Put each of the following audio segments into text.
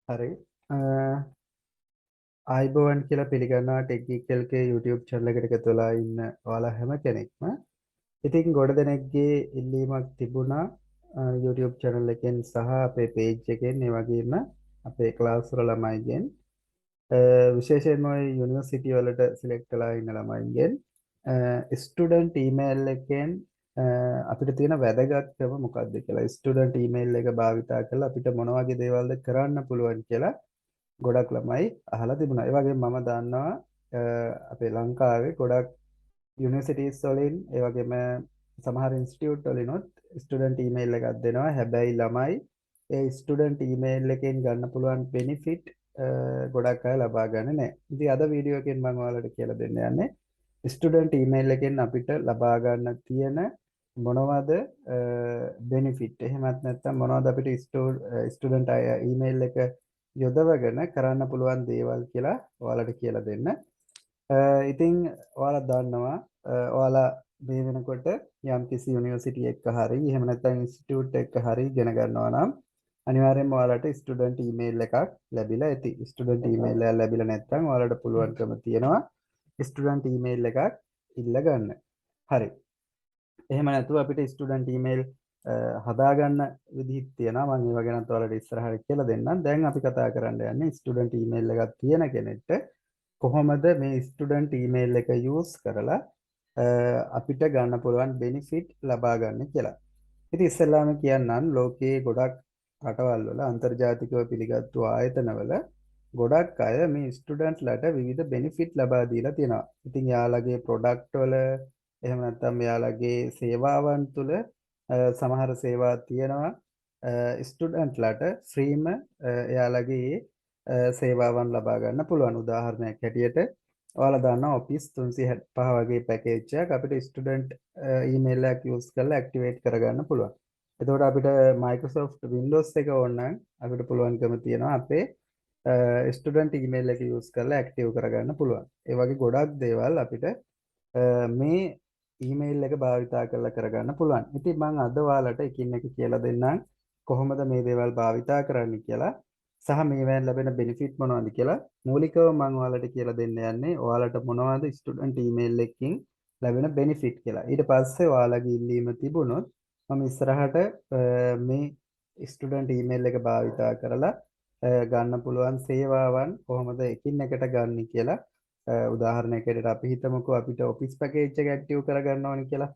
හරි. ආයිබෝවන් කියලා පිළිගන්නවා ටෙක්නිකල්ගේ YouTube channel එකට එකතු වෙලා ඉන්න ඔයාලා හැම කෙනෙක්ම. ඉතින් ගොඩ දෙනෙක්ගේ ඉල්ලීමක් තිබුණා YouTube channel එකෙන් සහ අපේ page එකෙන් ඒ වගේම අපේ class වල ළමයිගෙන් විශේෂයෙන්ම යුනිවර්සිටි වලට select වෙලා ඉන්න ළමයිගෙන් student email එකෙන් අපිට තියෙන වැදගත්කම මොකක්ද කියලා student email එක භාවිතා කරලා අපිට මොන වගේ දේවල්ද කරන්න පුළුවන් කියලා ගොඩක් ළමයි අහලා තිබුණා. ඒ වගේම මම දන්නවා අපේ ලංකාවේ ගොඩක් යුනිවර්සිටිස් වලින් ඒ වගේම සමහර ඉන්ස්ටිටියුට් වලිනුත් ස්ටුඩන්ට් ඊමේල් එකක් දෙනවා. හැබැයි ළමයි ඒ ස්ටුඩන්ට් ඊමේල් එකෙන් ගන්න පුළුවන් බෙනිෆිට් ගොඩක් අය ලබා ගන්න නැහැ. ඉතින් අද වීඩියෝ එකෙන් මම ඔයාලට කියලා දෙන්න යන්නේ ස්ටුඩන්ට් ඊමේල් එකෙන් අපිට ලබා ගන්න තියෙන මොනවද බෙනිෆිට්. එහෙමත් නැත්නම් මොනවද අපිට ස්ටුඩන්ට් ඊමේල් එක යොදවගෙන කරන්න පුළුවන් දේවල් කියලා ඔයාලට කියලා දෙන්න. ඉතින් ඔයාලා දන්නවා ඔයාලා මේ වෙනකොට යම්කිසි යුනිවර්සිටි එකක හරි එහෙම නැත්නම් ඉන්ස්ටිටියුට් එකක හරි ඉගෙන ගන්නවා නම් අනිවාර්යෙන්ම ඔයාලට ස්ටුඩන්ට් ඊමේල් එකක් ලැබිලා ඇති. ස්ටුඩන්ට් ඊමේල් එකක් ලැබිලා නැත්නම් ඔයාලට පුළුවන්කම තියෙනවා ස්ටුඩන්ට් ඊමේල් එකක් ඉල්ල ගන්න. හරි. එහෙම නැතුව අපිට ස්ටුඩන්ට් ඊමේල් හදාගන්න විදිහක් තියෙනවා. මම ඒව ගැනත් ඔයාලට ඉස්සරහට කියලා දෙන්නම්. දැන් අපි කතා කරන්න යන්නේ ස්ටුඩන්ට් ඊමේල් එකක් තියෙන කෙනෙක්ට කොහොමද මේ ස්ටුඩන්ට් ඊමේල් එක යූස් කරලා අපිට ගන්න පුළුවන් බෙනිෆිට් ලබා ගන්න කියලා. ඉතින් ඉස්සෙල්ලාම කියන්නම් ලෝකයේ ගොඩක් රටවල් වල අන්තර්ජාතිකව පිළිගත්තු ආයතනවල ගොඩක් අය මේ ස්ටුඩන්ට්ලට විවිධ බෙනිෆිට් ලබා දීලා තියෙනවා. ඉතින් යාළගේ ප්‍රොඩක්ට් වල එහෙම නැත්නම් යාළගේ සේවාවන් තුළ සමහර සේවා තියෙනවා ස්ටුඩන්ට්ලට ෆ්‍රීම එයාලගේ සේවාවන් ලබා ගන්න පුළුවන්. උදාහරණයක් හැටියට ඔයාලා දන්නවා Office 365 වගේ පැකේජ් එකක් අපිට ස්ටුඩන්ට් ඊමේල් එකක් යූස් කරලා ඇක්ටිවේට් කරගන්න පුළුවන්. එතකොට අපිට Microsoft Windows එක ඕන නම් අපිට පුළුවන්කම තියෙනවා අපේ ස්ටුඩන්ට් ඊමේල් එක යූස් කරලා ඇක්ටිව් කරගන්න පුළුවන්. ඒ වගේ ගොඩක් දේවල් අපිට මේ ඊමේල් එක භාවිතා කරලා කරගන්න පුළුවන්. ඉතින් මම අද ඔයාලට එකින් එක කියලා දෙන්නම් කොහොමද මේ දේවල් භාවිතා කරන්න කියලා සහ මේවෙන් ලැබෙන බෙනිෆිට් මොනවද කියලා. මූලිකව මම ඔයාලට කියලා දෙන්න යන්නේ ඔයාලට මොනවද ස්ටුඩන්ට් ඊමේල් එකකින් ලැබෙන බෙනිෆිට් කියලා. ඊට පස්සේ ඔයාලගේ ඉල්ලීම තිබුණොත් මම ඉස්සරහට මේ ස්ටුඩන්ට් ඊමේල් එක භාවිතා කරලා ගන්න පුළුවන් සේවාවන් කොහොමද එකින් එකට ගන්න කියලා උදාහරණයකට අපි හිතමුකෝ අපිට ඔෆිස් පැකේජ් එක ඇක්ටිව් කරගන්න ඕනේ කියලා.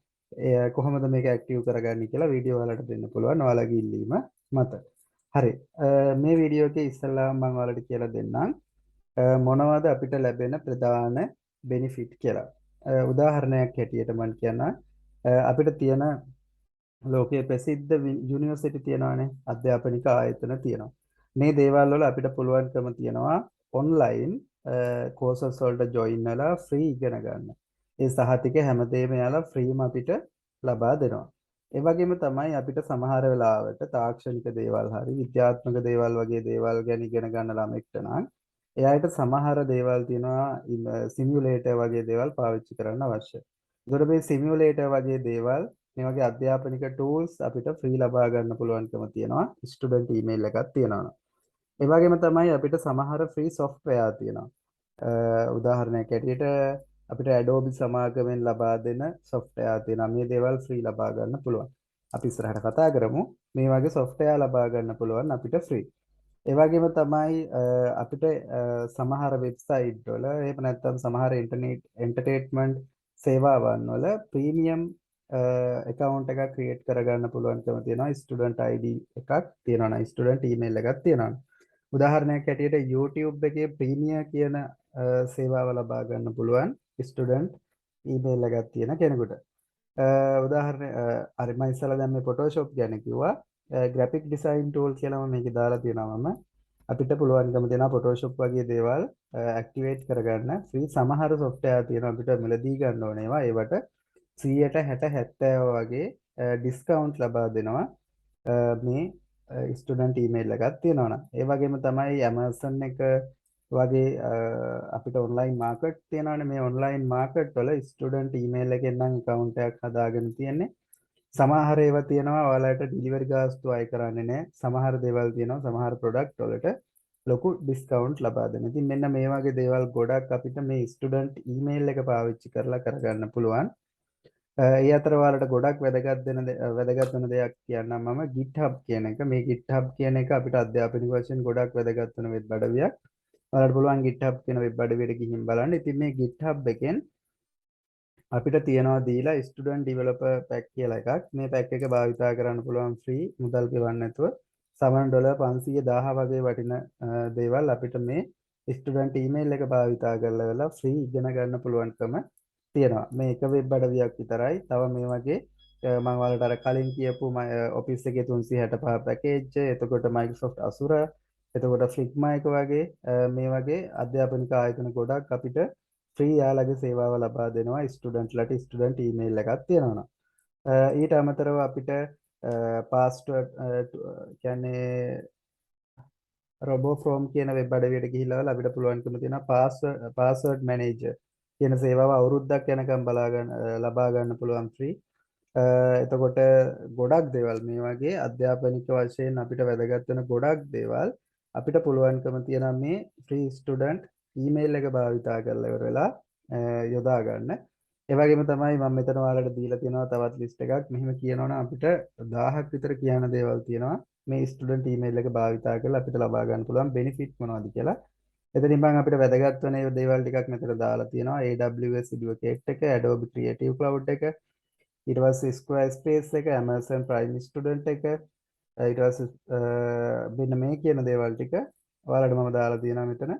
කොහොමද මේක ඇක්ටිව් කරගන්නේ කියලා වීඩියෝ වලට දෙන්න පුළුවන් ඔයාලගේ ඉල්ලීම මත. හරි. මේ වීඩියෝ එකේ ඉස්සෙල්ලාම මම ඔයාලට කියලා දෙන්නම් මොනවද අපිට ලැබෙන ප්‍රධාන බෙනිෆිට් කියලා. උදාහරණයක් හැටියට මම කියනවා අපිට තියෙන ලෝකයේ ප්‍රසිද්ධ යුනිවර්සිටි තියෙනවානේ, අධ්‍යාපනික ආයතන තියෙනවා. මේ දේවල් වල අපිට පුළුවන්කම තියෙනවා ඔන්ලයින් කෝසස් වලට ජොයින් වෙලා ෆ්‍රී ඉගෙන ගන්න. ඒ සහතික හැමදේම යාලා ෆ්‍රීම අපිට ලබා දෙනවා. ඒ වගේම තමයි අපිට සමහර වෙලාවට තාක්ෂණික දේවල් හරි විද්‍යාත්මක දේවල් වගේ දේවල් ගැන ඉගෙන ගන්න ළමෙක්ට නම් එයාට සමහර දේවල් තියෙනවා සිමියුලේටර් වගේ දේවල් පාවිච්චි කරන්න අවශ්‍යයි. ඒතකොට මේ සිමියුලේටර් වගේ දේවල් මේ වගේ අධ්‍යාපනික ටූල්ස් අපිට ෆ්‍රී ලබා ගන්න පුළුවන්කම තියෙනවා ස්ටුඩන්ට් ඊමේල් එකක් තියෙනවා. ඒ වගේම තමයි අපිට සමහර ෆ්‍රී සොෆ්ට්වෙයාර් තියෙනවා. උදාහරණයක් ඇටියට අපිට Adobe සමාගමෙන් ලබා දෙන සොෆ්ට්වෙයාර් තියෙනවා. මේ දේවල් ෆ්‍රී ලබා ගන්න පුළුවන්. අපි ඉස්සරහට කතා කරමු මේ වගේ සොෆ්ට්වෙයාර් ලබා ගන්න පුළුවන් අපිට ෆ්‍රී. ඒ වගේම තමයි අපිට සමහර වෙබ්සයිට් වල එහෙම නැත්නම් සමහර ඉන්ටර්නෙට් එන්ටර්ටේන්මන්ට් සේවාවන් වල ප්‍රීමියම් account එකක් ක්‍රියේට් කරගන්න පුළුවන්කම තියෙනවා. ස්ටුඩන්ට් ID එකක් තියෙනවා නම් ස්ටුඩන්ට් ඊමේල් එකක් තියෙනවා. උදාහරණයක් හැටියට YouTube එකේ ප්‍රීමියර් කියන සේවාව ලබා ගන්න පුළුවන් ස්ටුඩන්ට් ඊමේල් එකක් තියෙන කෙනෙකුට. උදාහරණ අර මම ඉස්සලා දැන් මේ Photoshop ගැන කිව්වා. graphic design tool කියලා මම මේකේ දාලා තියෙනවා. මම අපිට පුළුවන්කම දෙනවා Photoshop වගේ දේවල් ඇක්ටිවේට් කරගන්න ෆ්‍රී සමහර software තියෙනවා අපිට මිලදී ගන්න ඕනේ ඒවා. ඒවට 100ට 60 70 වගේ ඩිස්කවුන්ට් ලබා දෙනවා මේ ස්ටුඩන්ට් ඊමේල් එකක් තියෙනවා නම්. ඒ වගේම තමයි Amazon එක වගේ අපිට ඔන්ලයින් මාකට් තියෙනවානේ. මේ ඔන්ලයින් මාකට් වල ස්ටුඩන්ට් ඊමේල් එකෙන් නම් account එකක් හදාගෙන තියෙන්නේ. සමහර ඒවා තියෙනවා ඔයාලට ඩිලිවරි ගාස්තු අය කරන්නේ නැහැ. සමහර දේවල් තියෙනවා සමහර ප්‍රොඩක්ට් වලට ලොකු ඩිස්කවුන්ට් ලබා දෙනවා. ඉතින් මෙන්න මේ වගේ දේවල් ගොඩක් අපිට මේ ස්ටුඩන්ට් ඊමේල් එක පාවිච්චි කරලා කරගන්න පුළුවන්. ඒ අතර ඔයාලට ගොඩක් වැදගත් වෙන දෙයක් කියන්නම් මම GitHub කියන එක. මේ GitHub කියන එක අපිට අධ්‍යාපනික වශයෙන් ගොඩක් වැදගත් වෙන වෙබ් අඩවියක්. ඔයාලට පුළුවන් GitHub කියන වෙබ් අඩවියට ගිහින් බලන්න. ඉතින් මේ GitHub එකෙන් අපිට තියනවා දීලා ස්ටුඩන්ට් ඩිවෙලොපර් පැක් කියලා එකක්. මේ පැක් එක භාවිතා කරන්න පුළුවන් ෆ්‍රී මුදල් ගෙවන්න නැතුව. සමහර ඩොලර් 500,000 වගේ වටින දේවල් අපිට මේ ස්ටුඩන්ට් ඊමේල් එක භාවිතා කරලා වෙලා ෆ්‍රී ඉගෙන ගන්න පුළුවන්කම තියෙනවා. මේ එක වෙබ් අඩවියක් විතරයි. තව මේ වගේ මම ඔයාලට අර කලින් කියපු ඔෆිස් එකේ 365 පැකේජ්, එතකොට Microsoft Azure, එතකොට Figma එක වගේ මේ වගේ අධ්‍යාපනික ආයතන ගොඩක් අපිට ෆ්‍රී යාලගේ සේවාව ලබා දෙනවා ස්ටුඩන්ට්ලට ස්ටුඩන්ට් ඊමේල් එකක් තියෙනවා. ඊට අමතරව අපිට පාස්වර්ඩ් කියන්නේ රොබෝ ෆෝම් කියන වෙබ් අඩවියට ගිහිල්ලා අපිට පුළුවන්කම තියෙනවා පාස්වර්ඩ් මැනේජර් කියන සේවාව අවුරුද්දක් යනකම් ලබා ගන්න පුළුවන් ෆ්‍රී. එතකොට ගොඩක් දේවල් මේ වගේ අධ්‍යාපනික වශයෙන් අපිට වැදගත් වෙන ගොඩක් දේවල් අපිට පුළුවන්කම තියෙනවා මේ ෆ්‍රී ස්ටුඩන්ට් ඊමේල් එක භාවිතා කරලා ඉවර වෙලා යොදා ගන්න. ඒ වගේම තමයි මම මෙතන ඔයාලට දීලා තියෙනවා තවත් ලිස්ට් එකක්. මෙහෙම කියනවනම් අපිට 1000ක් විතර කියන දේවල් තියෙනවා. මේ ස්ටුඩන්ට් ඊමේල් එක භාවිතා කරලා අපිට ලබා ගන්න පුළුවන් බෙනිෆිට් මොනවද කියලා. එතනින් මම අපිට වැදගත් වෙන ඒ දේවල් ටිකක් මෙතන දාලා තියෙනවා. AWS Educate එක, Adobe Creative Cloud එක, ඊට පස්සේ Squarespace එක, Amazon Prime Student එක, ඊට පස්සේ මෙන්න මේ කියන දේවල් ටික ඔයාලට මම දාලා තියෙනවා මෙතන.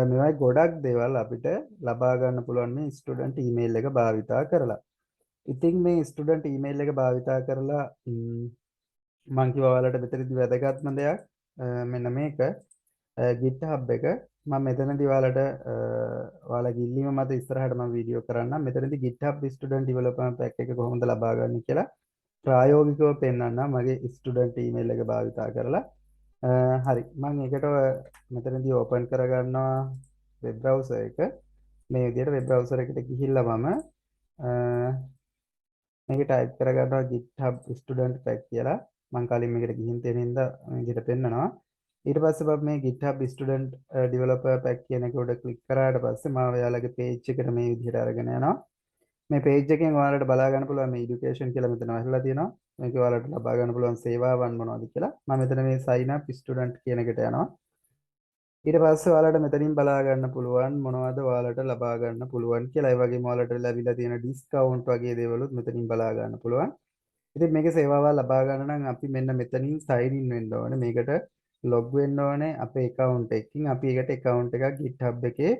මේවයි ගොඩක් දේවල් අපිට ලබා ගන්න පුළුවන් මේ ස්ටුඩන්ට් ඊමේල් එක භාවිතා කරලා. ඉතින් මේ ස්ටුඩන්ට් ඊමේල් එක භාවිතා කරලා මම කිව්වා ඔයාලට මෙතනදී වැදගත්ම දෙයක් මෙන්න මේක GitHub එක. මම මෙතනදී ඔයාලට ඔයාලගේ ඉල්ලීම මත ඉස්සරහට මම වීඩියෝ කරන්නම්. මෙතනදී GitHub ස්ටුඩන්ට් ඩෙවලොපර්මන්ට් පැක් එක කොහොමද ලබා ගන්න කියලා ප්‍රායෝගිකව පෙන්වන්නම් මගේ ස්ටුඩන්ට් ඊමේල් එක භාවිතා කරලා. හරි මම ඒකට මෙතනදී ඕපන් කරගන්නවා වෙබ් බ්‍රවුසර් එක. මේ විදිහට වෙබ් බ්‍රවුසර් එකට ගිහිල්ලා මම මේක ටයිප් කරගන්නවා GitHub student pack කියලා. මම කලින් මේකට ගිහින් තියෙන හින්දා මේ විදිහට පෙන්නනවා. ඊට පස්සේ මම මේ GitHub student developer pack කියන එක උඩ ක්ලික් කරාට පස්සේ මම ඔයාලගේ page එකට මේ විදිහට අරගෙන යනවා. මේ page එකෙන් ඔයාලට බලා ගන්න පුළුවන් මේ education කියලා මෙතන වහලා තියෙනවා. මේක ඔයාලට ලබා ගන්න පුළුවන් සේවාවන් මොනවද කියලා. මම මෙතන මේ sign up student කියන එකට යනවා. ඊට පස්සේ ඔයාලට මෙතනින් බලා ගන්න පුළුවන් මොනවද ඔයාලට ලබා ගන්න පුළුවන් කියලා. ඒ වගේම ඔයාලට ලැබිලා තියෙන ඩිස්කවුන්ට් වගේ දේවලුත් මෙතනින් බලා ගන්න පුළුවන්. ඉතින් මේකේ සේවාව ලබා ගන්න නම් අපි මෙන්න මෙතනින් sign in වෙන්න ඕනේ. මේකට log වෙන්න ඕනේ අපේ account එකකින්. අපි ඒකට account එකක් GitHub එකේ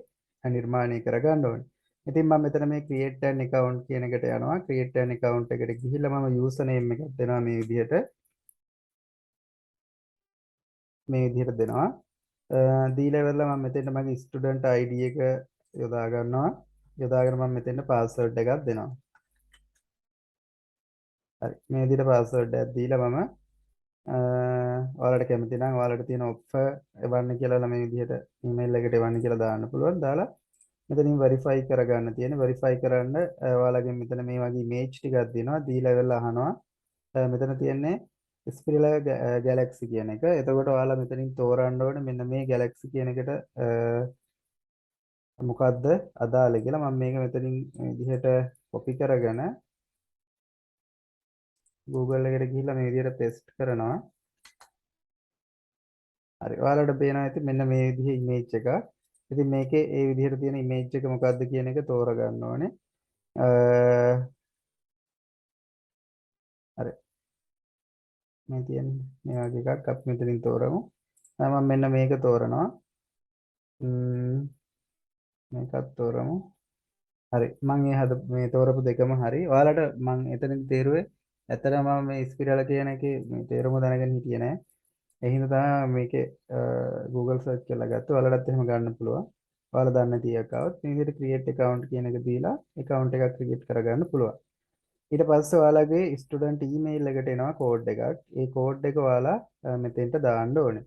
නිර්මාණය කරගන්න ඕනේ. ඉතින් මම මෙතන මේ create an account කියන එකට යනවා. create an account එකට ගිහිල්ලා මම username එකක් දෙනවා මේ විදිහට. දෙනවා. දීලා ඉවරලා මම මෙතෙන්ට මගේ ස්ටුඩන්ට් ID එක යොදා ගන්නවා. යොදාගෙන මම මෙතෙන්ට පාස්වර්ඩ් එකක් දෙනවා. හරි. මේ විදිහට පාස්වර්ඩ් එකක් දීලා මම ඔයාලට කැමති නම් ඔයාලට තියෙන ඔෆර් එවන්න කියලා මේ විදිහට ඊමේල් එකට එවන්න කියලා දාන්න පුළුවන්. දාලා මෙතනින් වෙරිෆයි කරගන්න තියෙන. වෙරිෆයි කරන්න ඔයාලගෙන් මෙතන මේ වගේ ඉමේජ් ටිකක් දෙනවා. දීලා ඉවරලා අහනවා මෙතන තියෙන්නේ ස්පිරලා ගැලැක්සි කියන එක. එතකොට ඔයාලා මෙතනින් තෝරන්න ඕනේ මෙන්න මේ ගැලැක්සි කියන එකට මොකද්ද අදාළ කියලා. මම මේක මෙතනින් විදිහට කොපි කරගෙන Google එකට ගිහිල්ලා මේ විදිහට පේස්ට් කරනවා. හරි. ඔයාලට පේනවා ඇති මෙන්න මේ විදිහේ ඉමේජ් එක. ඉතින් මේකේ ඒ විදිහට තියෙන ඉමේජ් එක මොකද්ද කියන එක තෝරගන්න ඕනේ. හරි. මේ තියෙන්නේ මේ වගේ එකක් අපි මෙතනින් තෝරමු. මම මෙන්න මේක තෝරනවා. මේකත් තෝරමු. හරි. මම මේ තෝරපු දෙකම හරි. ඔයාලට මම එතනදී තේරුවේ ඇත්තටම මම මේ ස්පිරල් කියන එකේ මේ තේරුම දැනගෙන හිටියේ නෑ. ඒ හින්දා තමයි මේකේ Google search කරලා ගත්තා. ඔයාලටත් එහෙම ගන්න පුළුවන්. ඔයාලා දන්න තියක් આવොත් මේ විදිහට create account කියන එක දීලා account එකක් create කරගන්න පුළුවන්. ඊට පස්සේ ඔයාලගේ ස්ටුඩන්ට් ඊමේල් එකට එනවා කෝඩ් එකක්. ඒ කෝඩ් එක ඔයාලා මෙතෙන්ට දාන්න ඕනේ.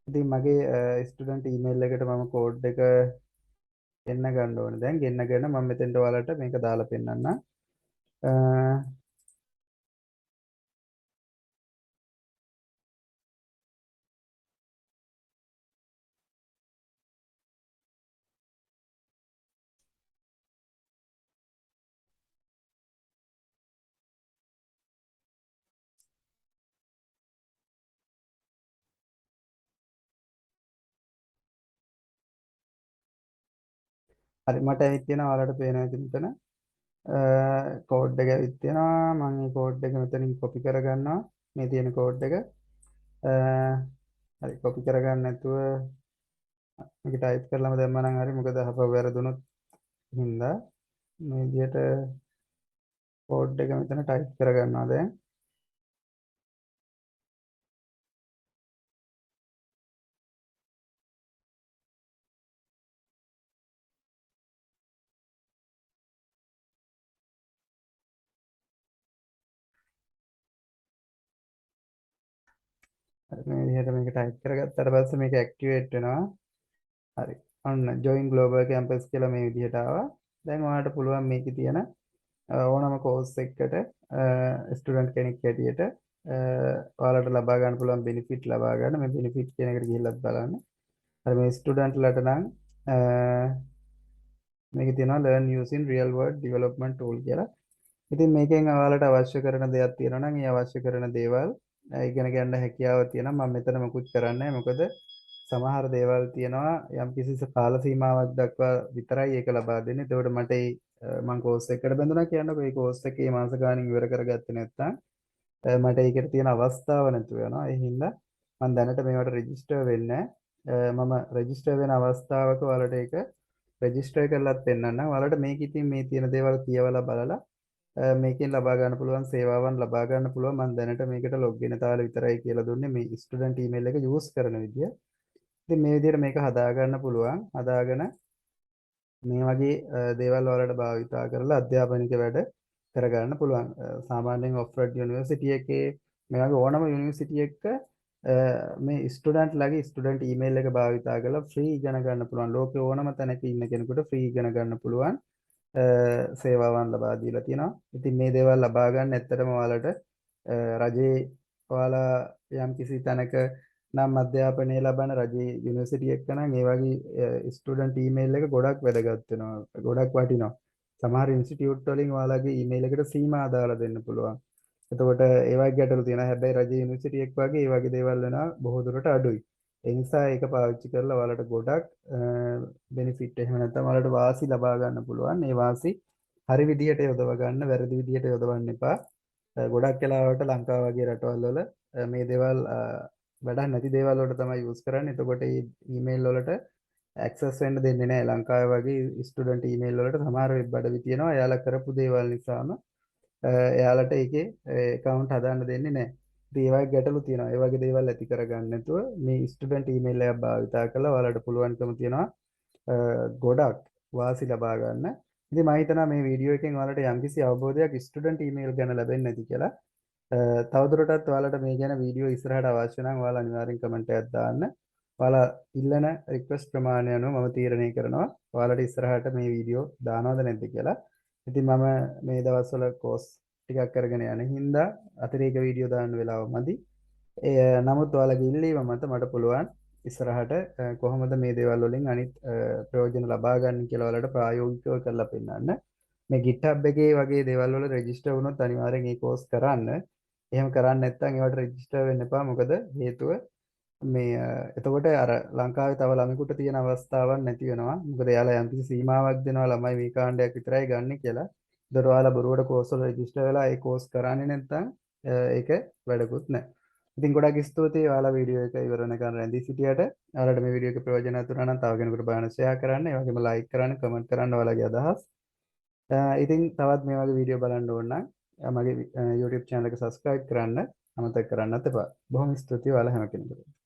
ඉතින් මගේ ස්ටුඩන්ට් ඊමේල් එකට මම කෝඩ් එක ගෙන්න ගන්න ඕනේ. දැන් ගෙන්නගෙන මම මෙතෙන්ට ඔයාලට මේක දාලා පෙන්නන්නම්. හරි මට ඇවිත් තියෙනවා ඔයාලට පේනවා ඉතින් මෙතන කෝඩ් එක ඇවිත් තියෙනවා මම මේ කෝඩ් එක මෙතනින් කොපි කරගන්නවා මේ තියෙන කෝඩ් එක හරි කොපි කරගන්න නැතුව මේක ටයිප් කරලාම දැම්මම නම් හරි මොකද අපව වැරදුනොත් හින්දා මේ විදිහට කෝඩ් එක මෙතන ටයිප් කරගන්නවා දැන් හරි මේ විදිහට මේක ටයිප් කරගත්තාට පස්සේ මේක ඇක්ටිවේට් වෙනවා හරි ඔන්න join global campus කියලා මේ විදිහට ආවා දැන් ඔයාලට පුළුවන් මේකේ තියෙන ඕනම කෝස් එකකට ස්ටුඩන්ට් කෙනෙක් හැටියට ඔයාලට ලබා ගන්න පුළුවන් බෙනිෆිට් ලබා ගන්න මේ බෙනිෆිට් කියන එකට ගිහිල්ලත් බලන්න. හරි මේ ස්ටුඩන්ට්ලට නම් මේකේ තියෙනවා learn using real world development tool කියලා. ඉතින් මේකෙන් ඔයාලට අවශ්‍ය කරන දේවල් තියෙනවා නම් ඒ අවශ්‍ය කරන දේවල් ඉගෙන ගන්න හැකියාව තියෙනවා. මම මෙතන මොකුත් කරන්නේ නැහැ. මොකද සමහර දේවල් තියෙනවා යම් කිසි කාල සීමාවක් දක්වා විතරයි ඒක ලබා දෙන්නේ. ඒකට මට මම කෝස් එකකට බැඳුනා කියන්නකෝ. ඒ කෝස් එකේ මාස ගාණින් ඉවර කරගත්තේ නැත්නම් මට ඒකට තියෙන අවස්ථාව නැතු වෙනවා. ඒ හින්දා මම දැනට මේවට රෙජිස්ටර් වෙන්නේ මම රෙජිස්ටර් වෙන අවස්ථාවක ඔයාලට ඒක රෙජිස්ටර් කරලාත් පෙන්නන්නම්. ඔයාලට මේක ඉතින් මේ තියෙන දේවල් කියවලා බලලා මේකෙන් ලබා ගන්න පුළුවන් සේවාවන් ලබා ගන්න පුළුවන්. මම දැනට මේකට ලොග් වෙන තාල විතරයි කියලා දුන්නේ මේ ස්ටුඩන්ට් ඊමේල් එක යූස් කරන විදිය. ඉතින් මේ විදිහට මේක හදා ගන්න පුළුවන්. හදාගෙන මේ වගේ දේවල් වලට භාවිතා කරලා අධ්‍යාපනික වැඩ කරගන්න පුළුවන්. සාමාන්‍යයෙන් ඔක්ස්ෆර්ඩ් යුනිවර්සිටි එකේ මේ වගේ ඕනම යුනිවර්සිටි එකක මේ ස්ටුඩන්ට්ලාගේ ස්ටුඩන්ට් ඊමේල් එක භාවිතා කරලා ෆ්‍රී ඉගෙන ගන්න පුළුවන්. ලෝකේ ඕනම තැනක ඉන්න කෙනෙකුට ෆ්‍රී ඉගෙන ගන්න පුළුවන් සේවාවන් ලබා දීලා තියෙනවා. ඉතින් මේ දේවල් ලබා ගන්න ඇත්තටම ඔයාලට රජයේ ඔයාලා යම් කිසි තැනක නම් අධ්‍යාපනය ලබන රජයේ යුනිවර්සිටි එකක නම් ඒ වගේ ස්ටුඩන්ට් ඊමේල් එක ගොඩක් වැදගත් වෙනවා. ගොඩක් වටිනවා. සමහර ඉන්ස්ටිටියුට් වලින් ඔයාලගේ ඊමේල් එකට සීමා දාලා දෙන්න පුළුවන්. එතකොට ඒ වගේ ගැටලු තියෙනවා. හැබැයි රජයේ යුනිවර්සිටි එක වගේ ඒ වගේ දේවල් වෙනවා බොහෝ දුරට අඩුයි. ඒ නිසා ඒක පාවිච්චි කරලා ඔයාලට ගොඩක් බෙනිෆිට් එහෙම නැත්නම් ඔයාලට වාසි ලබා ගන්න පුළුවන්. ඒ වාසි හරි විදියට යොදව ගන්න, වැරදි විදියට යොදවන්න එපා. ගොඩක් වෙලාවට ලංකාව වගේ රටවල් වල මේ දේවල් වැඩක් නැති දේවල් වලට තමයි යූස් කරන්නේ. එතකොට මේ ඊමේල් වලට ඇක්සස් වෙන්න දෙන්නේ නැහැ. ලංකාවේ වගේ ස්ටුඩන්ට් ඊමේල් වලට සමහර වෙබ් අඩවි තියෙනවා. එයාලා කරපු දේවල් නිසාම එයාලට ඒකේ account හදාන්න දෙන්නේ නැහැ. ඉතින් ඒ වගේ ගැටලු තියෙනවා. ඒ වගේ දේවල් ඇති කරගන්න නැතුව මේ ස්ටුඩන්ට් ඊමේල් එකක් භාවිතා කරලා ඔයාලට පුළුවන්කම තියෙනවා ගොඩක් වාසි ලබා ගන්න. ඉතින් මම හිතනවා මේ වීඩියෝ එකෙන් ඔයාලට යම්කිසි අවබෝධයක් ස්ටුඩන්ට් ඊමේල් ගැන ලැබෙන්නේ නැති කියලා. තවදුරටත් ඔයාලට මේ ගැන වීඩියෝ ඉස්සරහට අවශ්‍ය නම් ඔයාලා අනිවාර්යෙන් කමෙන්ට් එකක් දාන්න. ඔයාලා ඉල්ලන රික්වෙස්ට් ප්‍රමාණය අනුව මම තීරණය කරනවා ඔයාලට ඉස්සරහට මේ වීඩියෝ දානවද නැද්ද කියලා. ඉතින් මම මේ දවස්වල කෝස් ටිකක් කරගෙන යන හින්දා අතිරේක වීඩියෝ දාන්න වෙලාව මදි. නමුත් ඔයාලගේ ඉල්ලීම මත මට පුළුවන් ඉස්සරහට කොහොමද මේ දේවල් වලින් අනිත් ප්‍රයෝජන ලබා ගන්න කියලා ඔයාලට ප්‍රායෝගිකව කරලා පෙන්නන්න. මේ GitHub එකේ වගේ දේවල් වල රෙජිස්ටර් වුණොත් අනිවාර්යෙන් මේ කෝස් කරන්න. එහෙම කරන්නේ නැත්නම් ඒවට රෙජිස්ටර් වෙන්න එපා. මොකද හේතුව මේ එතකොට අර ලංකාවේ තව ළමයිකට තියෙන අවස්ථාවක් නැති වෙනවා. මොකද එයාලා යම්කිසි සීමාවක් දෙනවා ළමයි මේ කාණ්ඩයක් විතරයි ගන්න කියලා. ඒතර ඔයාලා බොරුවට කෝස් වල රෙජිස්ටර් වෙලා ඒ කෝස් කරන්නේ නැත්නම් ඒක වැඩකුත් නැහැ. ඉතින් ගොඩක් ස්තුතියි ඔයාලා වීඩියෝ එක ඉවර වෙනකන් රැඳී සිටියට. ඔයාලට මේ වීඩියෝ එක ප්‍රයෝජනවත් වුණා නම් තව කෙනෙකුට බලන්න ෂෙයා කරන්න. ඒ වගේම ලයික් කරන්න, කමෙන්ට් කරන්න ඔයාලගේ අදහස්. ඉතින් තවත් මේ වගේ වීඩියෝ බලන්න ඕන නම් මගේ YouTube channel එක subscribe කරන්න අමතක කරන්නත් එපා. බොහොම ස්තුතියි ඔයාලා හැම කෙනෙකුටම.